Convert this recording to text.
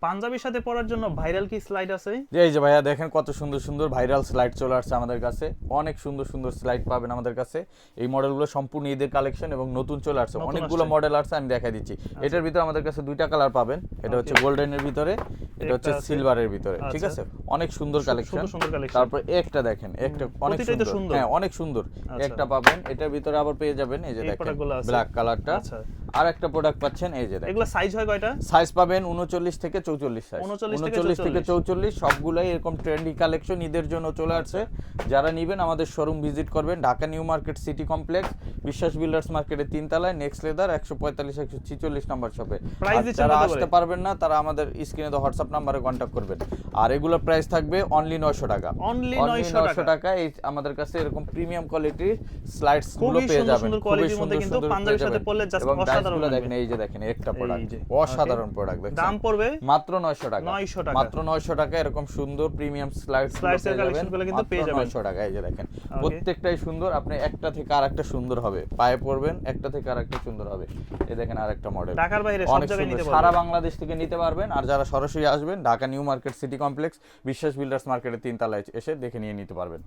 পাঞ্জাবির সাথে পরার জন্য ভাইরাল কি স্লাইড আছে? এই যে ভাইয়া দেখেন কত সুন্দর সুন্দর ভাইরাল স্লাইড চলে আসছে আমাদের কাছে, অনেক সুন্দর সুন্দর স্লাইড পাবেন আমাদের কাছে। এই মডেলগুলো সম্পূর্ণ ঈদের কালেকশন এবং নতুন চলে আসছে, অনেকগুলো মডেল আসছে, আমি দেখাই দিচ্ছি। এটার ভিতরে আমাদের কাছে দুইটা কালার পাবেন, এটা হচ্ছে গোল্ডেনের ভিতরে, এটা হচ্ছে সিলভারের ভিতরে, ঠিক আছে? অনেক সুন্দর কালেকশন। তারপর একটা দেখেন, একটা অনেক সুন্দর, হ্যাঁ অনেক সুন্দর একটা পাবেন। এটার ভিতরে আবার পেয়ে যাবেন এই যে দেখেন ব্ল্যাক কালারটা। আর একটা প্রোডাক্ট পাচ্ছেন এই যে দেখেন। এগুলা সাইজ হয় কয়টা? সাইজ পাবেন 39 থেকে 44 সাইজ, 39 থেকে 44 সবগুলাই এরকম ট্রেন্ডি কালেকশন ঈদের জন্য চলে আসছে। যারা নেবেন আমাদের শোরুম ভিজিট করবেন, Dhaka new market city complex, বিশ্বাস বিল্ডার্স মার্কেটের 3 তলায়, নেক্সট লেদার 145 146 নম্বর শপে। যারা আসতে পারবেন না তারা আমাদের স্ক্রিনে দেওয়া হোয়াটসঅ্যাপ নম্বরে কন্ট্যাক্ট করবেন। আর এগুলোর প্রাইস থাকবে অনলি 900 টাকা, অনলি 900 টাকা। এই আমাদের কাছে এরকম প্রিমিয়াম কোয়ালিটির স্লাইডস গুলো পেয়ে যাবেন, খুবই সুন্দর কিন্তু পাঞ্জাবির সাথে পরলে জাস্ট অসাধারণ লাগবে। দেখেন এই যে দেখেন একটা প্রোডাক্ট, অসাধারণ প্রোডাক্ট। দেখেন দাম পড়বে মাত্র 900 টাকা, 900 টাকা, মাত্র 900 টাকা। এরকম সুন্দর প্রিমিয়াম স্লাইডস এর কালেকশনগুলো কিন্তু পেয়ে যাবেন 900 টাকা। এই যে দেখেন প্রত্যেকটাই সুন্দর, আপনি একটা থেকে আরেকটা সুন্দর হবে, পায়ে পরবেন একটা থেকে আরেকটা সুন্দর হবে। এই দেখেন আরেকটা মডেল, ঢাকার বাইরে সব জায়গায় নিতে পারবেন, সারা বাংলাদেশ থেকে নিতে পারবেন। আর যারা সরাসরি আসবেন Dhaka new market city complex বিশ্বাস বিল্ডার্স মার্কেটের 3 তলায় এসে দেখে নিয়ে নিতে পারবেন।